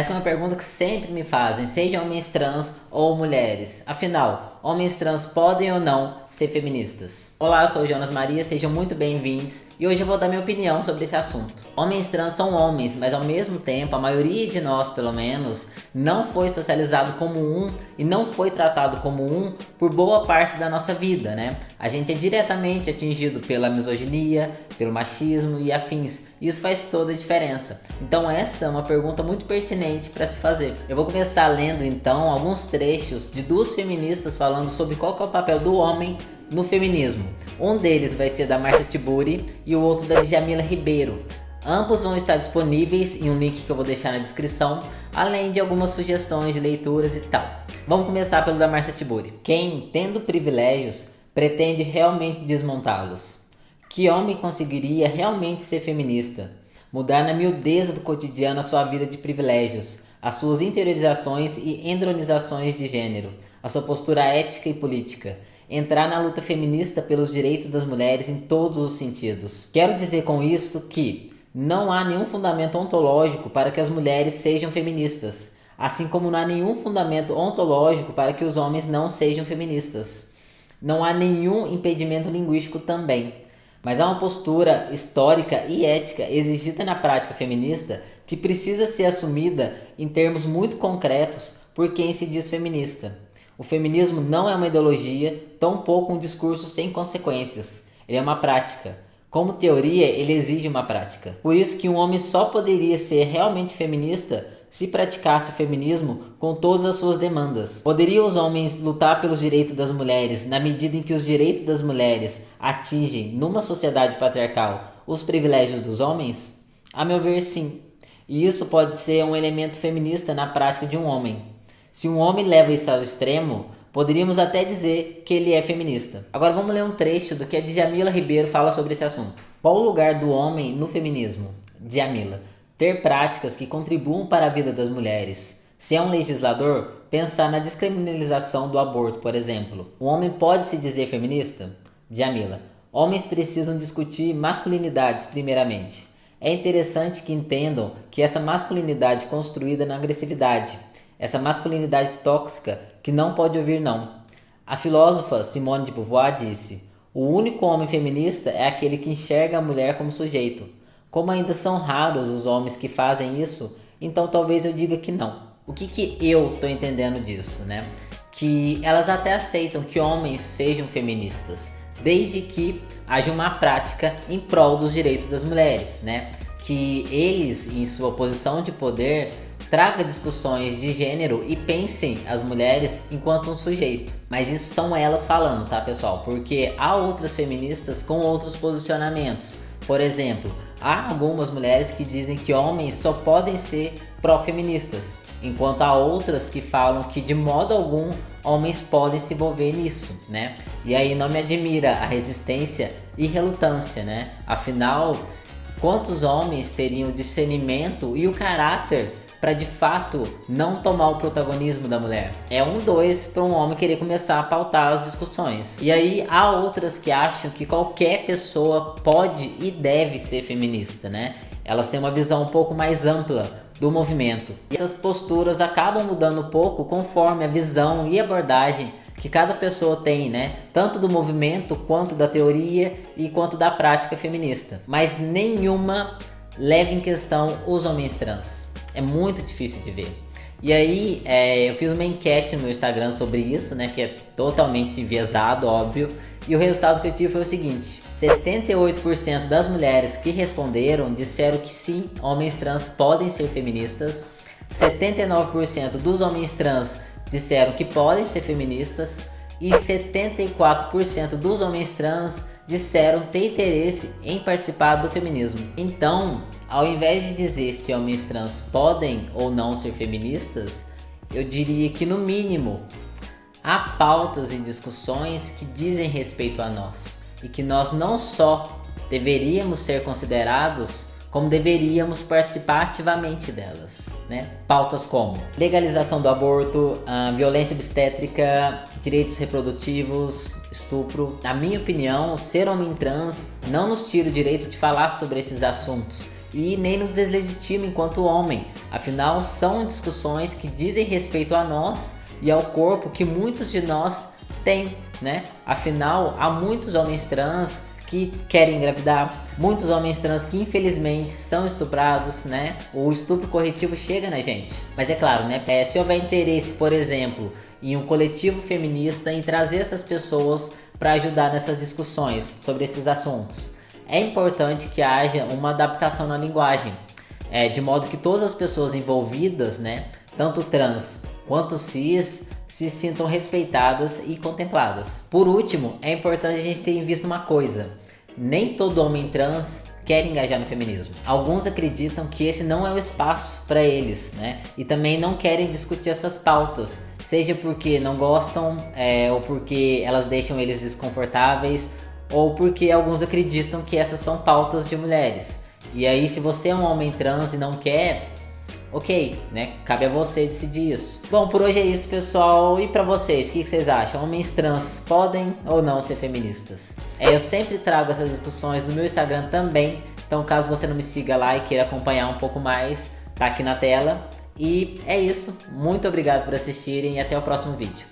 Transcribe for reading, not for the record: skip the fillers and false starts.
Essa é uma pergunta que sempre me fazem, seja homens trans ou mulheres. Afinal, homens trans podem ou não ser feministas? Olá, eu sou o Jonas Maria, sejam muito bem-vindos e hoje eu vou dar minha opinião sobre esse assunto. Homens trans são homens, mas ao mesmo tempo, a maioria de nós, pelo menos, não foi socializado como um e não foi tratado como um por boa parte da nossa vida, né? A gente é diretamente atingido pela misoginia, pelo machismo e afins. Isso faz toda a diferença. Então essa é uma pergunta muito pertinente para se fazer. Eu vou começar lendo então alguns trechos de duas feministas falando sobre qual que é o papel do homem no feminismo. Um deles vai ser da Márcia Tiburi e o outro da Djamila Ribeiro. Ambos vão estar disponíveis em um link que eu vou deixar na descrição, além de algumas sugestões de leituras e tal. Vamos começar pelo da Márcia Tiburi. Quem, tendo privilégios, pretende realmente desmontá-los? Que homem conseguiria realmente ser feminista? Mudar na miudeza do cotidiano a sua vida de privilégios, as suas interiorizações e endronizações de gênero, a sua postura ética e política. Entrar na luta feminista pelos direitos das mulheres em todos os sentidos. Quero dizer com isso que não há nenhum fundamento ontológico para que as mulheres sejam feministas, assim como não há nenhum fundamento ontológico para que os homens não sejam feministas. Não há nenhum impedimento linguístico também. Mas há uma postura histórica e ética exigida na prática feminista que precisa ser assumida em termos muito concretos por quem se diz feminista. O feminismo não é uma ideologia, tampouco um discurso sem consequências. Ele é uma prática. Como teoria, ele exige uma prática. Por isso que um homem só poderia ser realmente feminista se praticasse o feminismo com todas as suas demandas. Poderiam os homens lutar pelos direitos das mulheres na medida em que os direitos das mulheres atingem, numa sociedade patriarcal, os privilégios dos homens? A meu ver, sim. E isso pode ser um elemento feminista na prática de um homem. Se um homem leva isso ao extremo, poderíamos até dizer que ele é feminista. Agora vamos ler um trecho do que a Djamila Ribeiro fala sobre esse assunto. Qual o lugar do homem no feminismo? Djamila: ter práticas que contribuam para a vida das mulheres. Se é um legislador, pensar na descriminalização do aborto, por exemplo. Um homem pode se dizer feminista? Djamila: homens precisam discutir masculinidades primeiramente. É interessante que entendam que essa masculinidade construída na agressividade, essa masculinidade tóxica que não pode ouvir não. A filósofa Simone de Beauvoir disse: o único homem feminista é aquele que enxerga a mulher como sujeito. Como ainda são raros os homens que fazem isso, então talvez eu diga que não. O que eu tô entendendo disso, né? Que elas até aceitam que homens sejam feministas, desde que haja uma prática em prol dos direitos das mulheres, né? Que eles, em sua posição de poder, traga discussões de gênero e pensem as mulheres enquanto um sujeito. Mas isso são elas falando, tá, pessoal? Porque há outras feministas com outros posicionamentos. Por exemplo, há algumas mulheres que dizem que homens só podem ser pró-feministas, enquanto há outras que falam que de modo algum homens podem se envolver nisso, né? E aí não me admira a resistência e relutância, né? Afinal, quantos homens teriam o discernimento e o caráter para de fato não tomar o protagonismo da mulher? É dois para um homem querer começar a pautar as discussões. E aí há outras que acham que qualquer pessoa pode e deve ser feminista, né? Elas têm uma visão um pouco mais ampla do movimento. E essas posturas acabam mudando um pouco conforme a visão e abordagem que cada pessoa tem, né? Tanto do movimento, quanto da teoria e quanto da prática feminista. Mas nenhuma leva em questão os homens trans. É muito difícil de ver. E aí, eu fiz uma enquete no Instagram sobre isso, né? Que é totalmente enviesado, óbvio. E o resultado que eu tive foi o seguinte: 78% das mulheres que responderam disseram que sim, homens trans podem ser feministas. 79% dos homens trans disseram que podem ser feministas. E 74% dos homens trans disseram ter interesse em participar do feminismo. Então, ao invés de dizer se homens trans podem ou não ser feministas, eu diria que no mínimo há pautas e discussões que dizem respeito a nós e que nós não só deveríamos ser considerados, como deveríamos participar ativamente delas, né? Pautas como legalização do aborto, violência obstétrica, direitos reprodutivos, estupro. Na minha opinião, ser homem trans não nos tira o direito de falar sobre esses assuntos e nem nos deslegitima enquanto homem. Afinal, são discussões que dizem respeito a nós e ao corpo que muitos de nós têm, né? Afinal, há muitos homens trans que querem engravidar, muitos homens trans que infelizmente são estuprados, né? O estupro corretivo chega na gente. Mas é claro, né? Se houver interesse, por exemplo, em um coletivo feminista, em trazer essas pessoas para ajudar nessas discussões sobre esses assuntos, é importante que haja uma adaptação na linguagem, de modo que todas as pessoas envolvidas, né, tanto trans quanto cis, se sintam respeitadas e contempladas. Por último, é importante a gente ter em vista uma coisa: nem todo homem trans quer engajar no feminismo. Alguns acreditam que esse não é o espaço para eles, né? E também não querem discutir essas pautas, seja porque não gostam, ou porque elas deixam eles desconfortáveis, ou porque alguns acreditam que essas são pautas de mulheres. E aí, se você é um homem trans e não quer, ok, né? Cabe a você decidir isso. Bom, por hoje é isso, pessoal. E pra vocês, o que vocês acham? Homens trans podem ou não ser feministas? Eu sempre trago essas discussões no meu Instagram também. Então, caso você não me siga lá e queira acompanhar um pouco mais, tá aqui na tela. E é isso. Muito obrigado por assistirem e até o próximo vídeo.